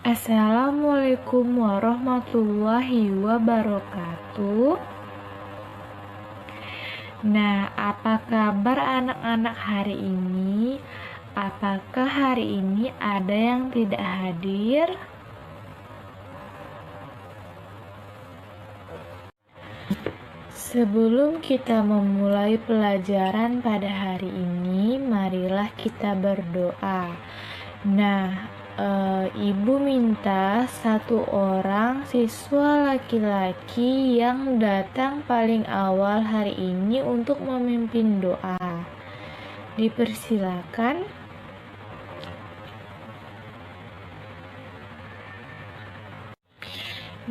Assalamualaikum warahmatullahi wabarakatuh. Nah, apa kabar anak-anak hari ini? Apakah hari ini ada yang tidak hadir? Sebelum kita memulai pelajaran pada hari ini, marilah kita berdoa. Nah, Ibu minta satu orang siswa laki-laki yang datang paling awal hari ini untuk memimpin doa. Dipersilakan.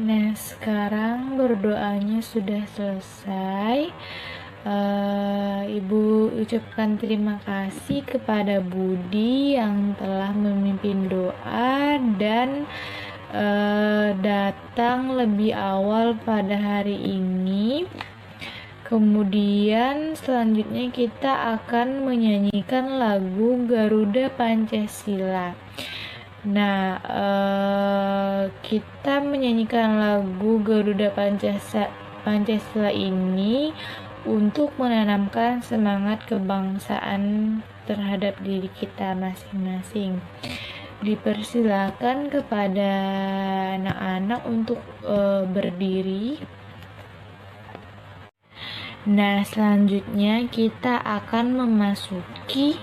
Nah, sekarang berdoanya sudah selesai. Ibu ucapkan terima kasih kepada Budi yang telah memimpin doa dan datang lebih awal pada hari ini. Kemudian selanjutnya kita akan menyanyikan lagu Garuda Pancasila. Nah, kita menyanyikan lagu Garuda Pancasila ini untuk menanamkan semangat kebangsaan terhadap diri kita masing-masing. Dipersilakan kepada anak-anak untuk berdiri. Nah, selanjutnya kita akan memasuki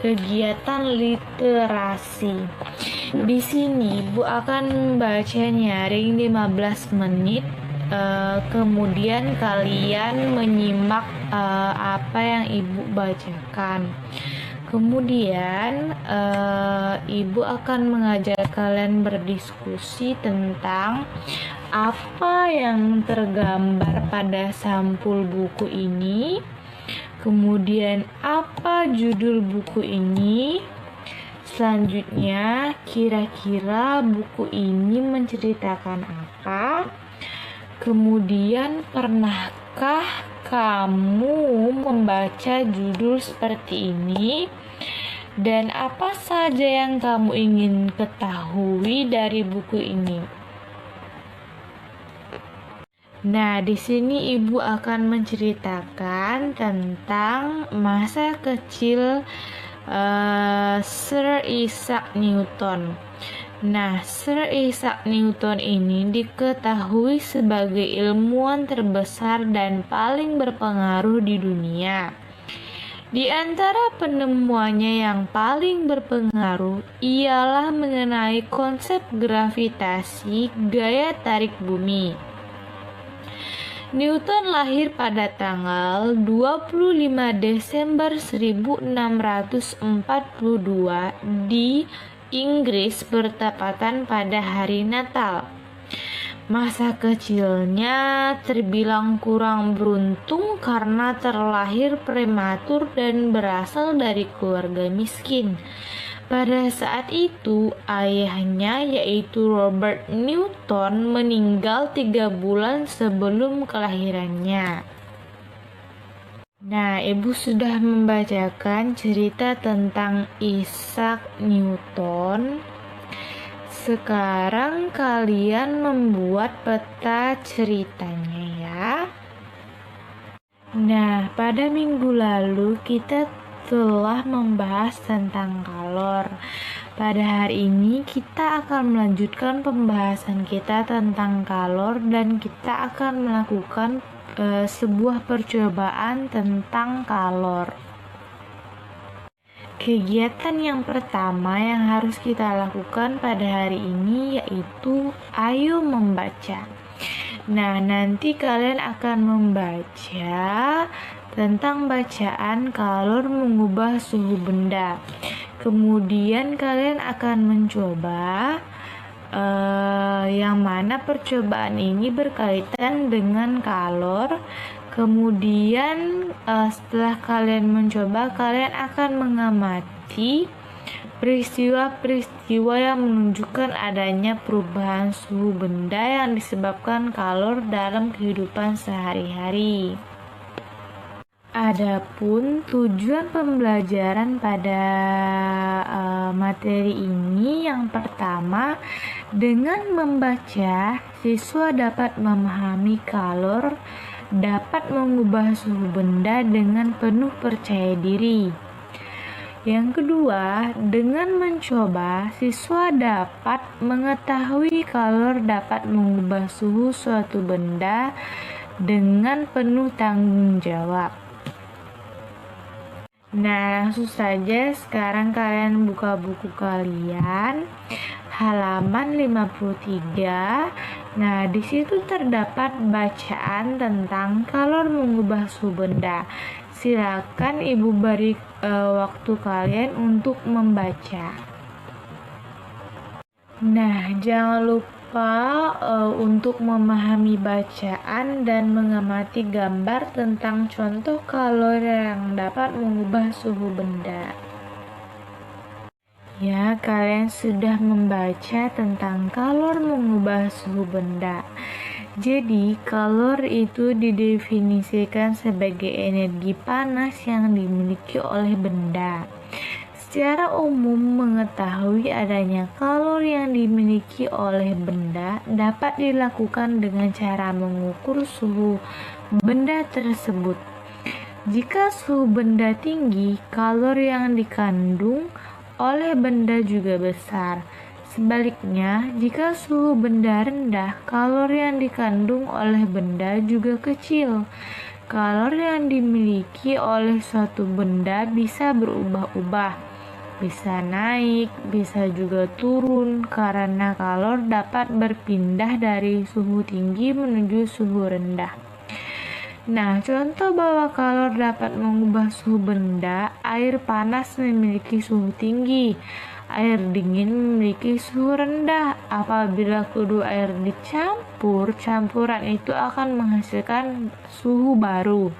kegiatan literasi. Di sini Ibu akan membaca nyaring 15 menit. Kemudian kalian menyimak apa yang Ibu bacakan. Kemudian Ibu akan mengajak kalian berdiskusi tentang apa yang tergambar pada sampul buku ini. Kemudian apa judul buku ini? Selanjutnya, kira-kira buku ini menceritakan apa? Kemudian, pernahkah kamu membaca judul seperti ini? Dan apa saja yang kamu ingin ketahui dari buku ini? Nah, di sini Ibu akan menceritakan tentang masa kecil Sir Isaac Newton. Nah, Sir Isaac Newton ini diketahui sebagai ilmuwan terbesar dan paling berpengaruh di dunia. Di antara penemuannya yang paling berpengaruh ialah mengenai konsep gravitasi gaya tarik bumi. Newton lahir pada tanggal 25 Desember 1642 di Inggris bertepatan pada hari Natal. Masa kecilnya terbilang kurang beruntung karena terlahir prematur dan berasal dari keluarga miskin. Pada saat itu, ayahnya yaitu Robert Newton meninggal 3 bulan sebelum kelahirannya. Nah, Ibu sudah membacakan cerita tentang Isaac Newton. Sekarang kalian membuat peta ceritanya ya. Nah, pada minggu lalu kita telah membahas tentang kalor. Pada hari ini kita akan melanjutkan pembahasan kita tentang kalor dan kita akan melakukan sebuah percobaan tentang kalor. Kegiatan yang pertama yang harus kita lakukan pada hari ini yaitu ayo membaca. Nah, nanti kalian akan membaca tentang bacaan kalor mengubah suhu benda. Kemudian kalian akan mencoba yang mana percobaan ini berkaitan dengan kalor. Kemudian setelah kalian mencoba, kalian akan mengamati peristiwa-peristiwa yang menunjukkan adanya perubahan suhu benda yang disebabkan kalor dalam kehidupan sehari-hari. Adapun tujuan pembelajaran pada materi ini, yang pertama, dengan membaca, siswa dapat memahami kalor, dapat mengubah suhu benda dengan penuh percaya diri. Yang kedua, dengan mencoba, siswa dapat mengetahui kalor dapat mengubah suhu suatu benda dengan penuh tanggung jawab. Nah, langsung saja sekarang kalian buka buku kalian halaman 53. Nah, di situ terdapat bacaan tentang kalor mengubah suhu benda. Silakan Ibu beri waktu kalian untuk membaca. Nah, jangan lupa untuk memahami bacaan dan mengamati gambar tentang contoh kalor yang dapat mengubah suhu benda. Ya, kalian sudah membaca tentang kalor mengubah suhu benda. Jadi, kalor itu didefinisikan sebagai energi panas yang dimiliki oleh benda. Secara umum, mengetahui adanya kalor yang dimiliki oleh benda dapat dilakukan dengan cara mengukur suhu benda tersebut. Jika suhu benda tinggi, kalor yang dikandung oleh benda juga besar. Sebaliknya, jika suhu benda rendah, kalor yang dikandung oleh benda juga kecil. Kalor yang dimiliki oleh suatu benda bisa berubah-ubah. Bisa naik, bisa juga turun, karena kalor dapat berpindah dari suhu tinggi menuju suhu rendah. Nah, contoh bahwa kalor dapat mengubah suhu benda, air panas memiliki suhu tinggi, air dingin memiliki suhu rendah. Apabila kedua air dicampur, campuran itu akan menghasilkan suhu baru.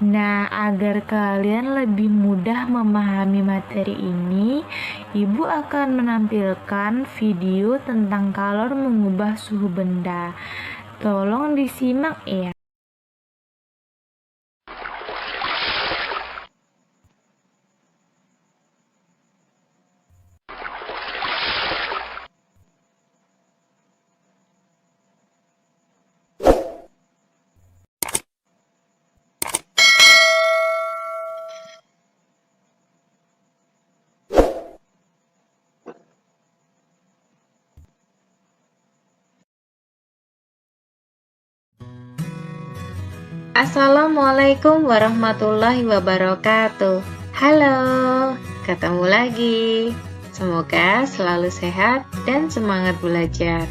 Nah, agar kalian lebih mudah memahami materi ini, Ibu akan menampilkan video tentang kalor mengubah suhu benda. Tolong disimak ya. Assalamualaikum warahmatullahi wabarakatuh. Halo, ketemu lagi. Semoga selalu sehat dan semangat belajar.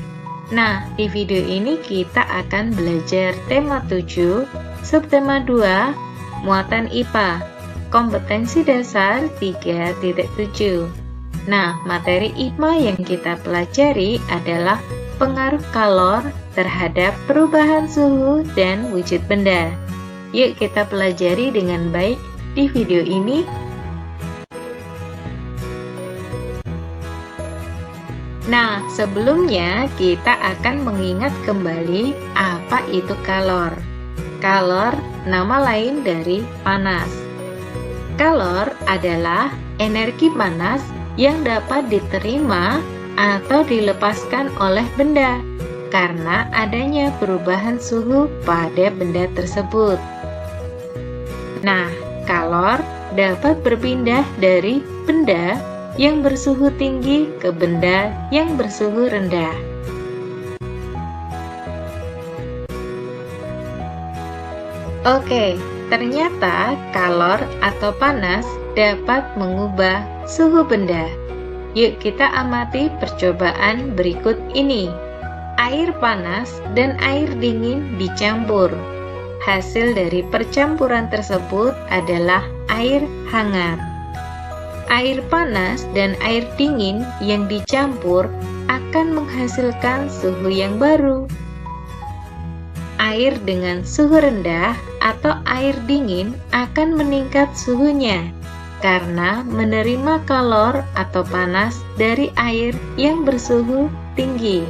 Nah, di video ini kita akan belajar tema 7, subtema 2, muatan IPA, kompetensi dasar 3.7. Nah, materi IPA yang kita pelajari adalah pengaruh kalor terhadap perubahan suhu dan wujud benda. Yuk kita pelajari dengan baik di video ini. Nah, sebelumnya kita akan mengingat kembali apa itu kalor. Kalor nama lain dari panas. Kalor adalah energi panas yang dapat diterima atau dilepaskan oleh benda karena adanya perubahan suhu pada benda tersebut. Nah, kalor dapat berpindah dari benda yang bersuhu tinggi ke benda yang bersuhu rendah. Oke, ternyata kalor atau panas dapat mengubah suhu benda. Yuk kita amati percobaan berikut ini. Air panas dan air dingin dicampur. Hasil dari percampuran tersebut adalah air hangat. Air panas dan air dingin yang dicampur akan menghasilkan suhu yang baru. Air dengan suhu rendah atau air dingin akan meningkat suhunya karena menerima kalor atau panas dari air yang bersuhu tinggi.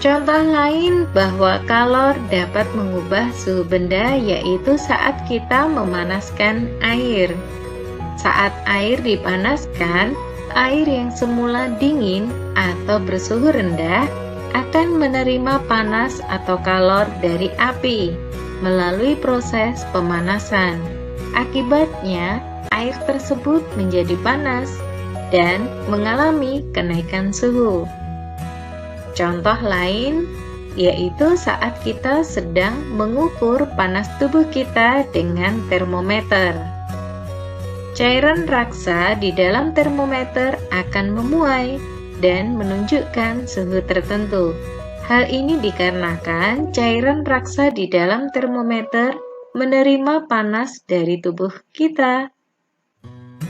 Contoh lain bahwa kalor dapat mengubah suhu benda yaitu saat kita memanaskan air. Saat air dipanaskan, air yang semula dingin atau bersuhu rendah akan menerima panas atau kalor dari api melalui proses pemanasan. Akibatnya, air tersebut menjadi panas dan mengalami kenaikan suhu. Contoh lain yaitu saat kita sedang mengukur panas tubuh kita dengan termometer. Cairan raksa di dalam termometer akan memuai dan menunjukkan suhu tertentu. Hal ini dikarenakan cairan raksa di dalam termometer menerima panas dari tubuh kita.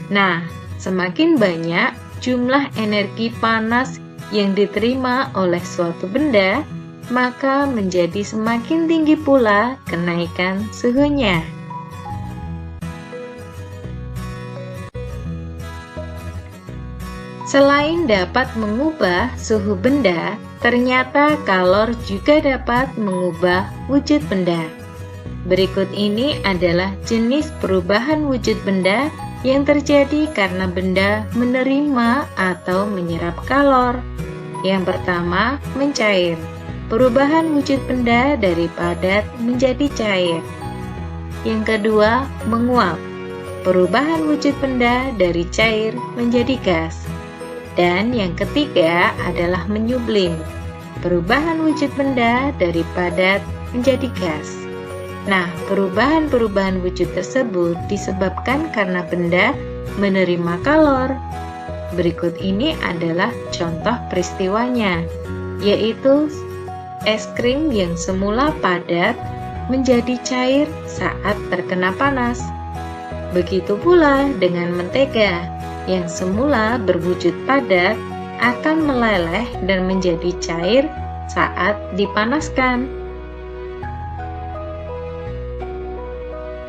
Nah, semakin banyak jumlah energi panas yang diterima oleh suatu benda, maka menjadi semakin tinggi pula kenaikan suhunya. Selain dapat mengubah suhu benda, ternyata kalor juga dapat mengubah wujud benda. Berikut ini adalah jenis perubahan wujud benda yang terjadi karena benda menerima atau menyerap kalor. Yang pertama, mencair. Perubahan wujud benda dari padat menjadi cair. Yang kedua, menguap. Perubahan wujud benda dari cair menjadi gas. Dan yang ketiga adalah menyublim. Perubahan wujud benda dari padat menjadi gas. Nah, perubahan-perubahan wujud tersebut disebabkan karena benda menerima kalor. Berikut ini adalah contoh peristiwanya, yaitu es krim yang semula padat menjadi cair saat terkena panas. Begitu pula dengan mentega yang semula berwujud padat akan meleleh dan menjadi cair saat dipanaskan.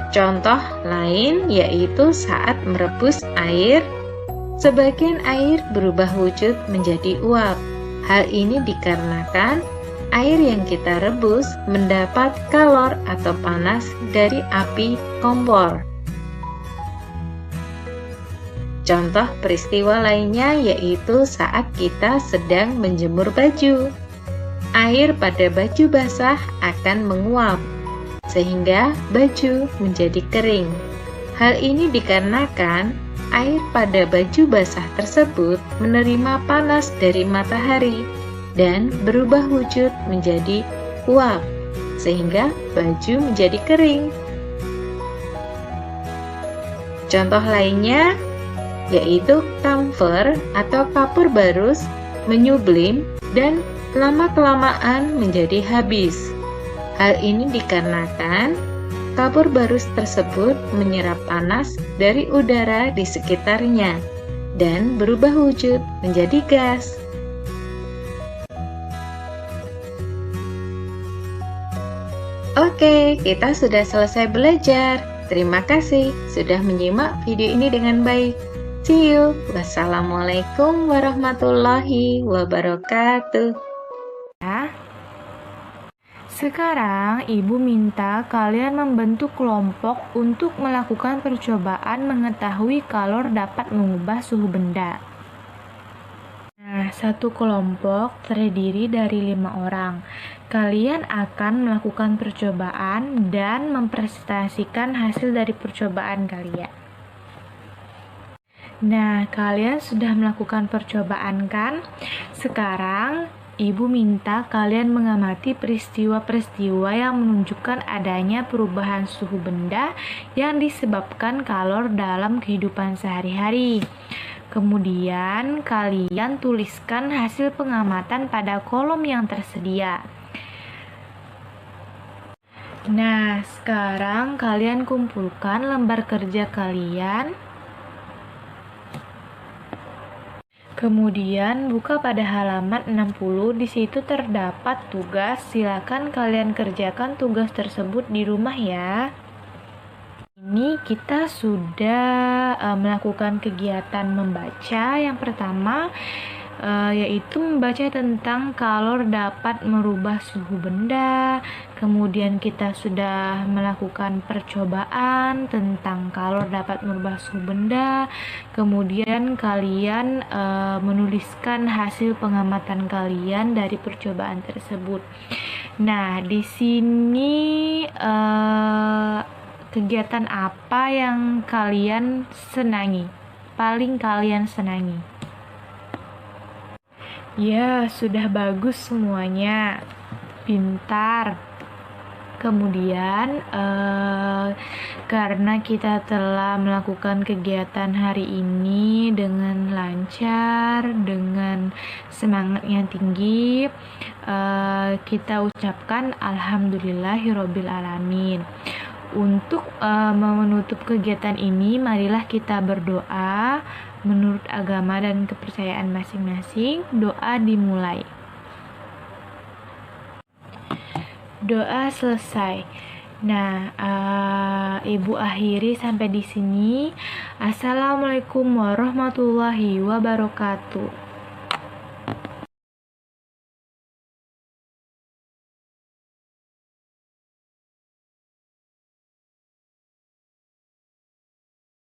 Contoh lain yaitu saat merebus air, sebagian air berubah wujud menjadi uap. Hal ini dikarenakan air yang kita rebus mendapat kalor atau panas dari api kompor. Contoh peristiwa lainnya yaitu saat kita sedang menjemur baju. Air pada baju basah akan menguap, sehingga baju menjadi kering. Hal ini dikarenakan air pada baju basah tersebut menerima panas dari matahari dan berubah wujud menjadi uap, sehingga baju menjadi kering. Contoh lainnya yaitu kamfer atau kapur barus menyublim dan lama-kelamaan menjadi habis. Hal ini dikarenakan kapur barus tersebut menyerap panas dari udara di sekitarnya dan berubah wujud menjadi gas. Oke, kita sudah selesai belajar. Terima kasih sudah menyimak video ini dengan baik. See you. Wassalamualaikum warahmatullahi wabarakatuh. Sekarang ibu minta kalian membentuk kelompok untuk melakukan percobaan mengetahui kalor dapat mengubah suhu benda. Nah, satu kelompok terdiri dari 5 orang. Kalian akan melakukan percobaan dan mempresentasikan hasil dari percobaan kalian. Nah, kalian sudah melakukan percobaan kan? Sekarang ibu minta kalian mengamati peristiwa-peristiwa yang menunjukkan adanya perubahan suhu benda yang disebabkan kalor dalam kehidupan sehari-hari. Kemudian kalian tuliskan hasil pengamatan pada kolom yang tersedia. Nah, sekarang kalian kumpulkan lembar kerja kalian. Kemudian buka pada halaman 60, di situ terdapat tugas. Silakan kalian kerjakan tugas tersebut di rumah ya. Ini kita sudah melakukan kegiatan membaca. Yang pertama, yaitu membaca tentang kalor dapat merubah suhu benda. Kemudian kita sudah melakukan percobaan tentang kalor dapat merubah suhu benda. Kemudian kalian menuliskan hasil pengamatan kalian dari percobaan tersebut. Nah, di sini kegiatan apa yang kalian senangi? Paling kalian senangi? Ya, sudah bagus semuanya. Pintar. Kemudian, karena kita telah melakukan kegiatan hari ini dengan lancar, dengan semangat yang tinggi, kita ucapkan Alhamdulillahirobbil alamin. Untuk menutup kegiatan ini, marilah kita berdoa menurut agama dan kepercayaan masing-masing. Doa dimulai. Doa selesai. Nah, Ibu akhiri sampai di sini. Assalamualaikum warahmatullahi wabarakatuh.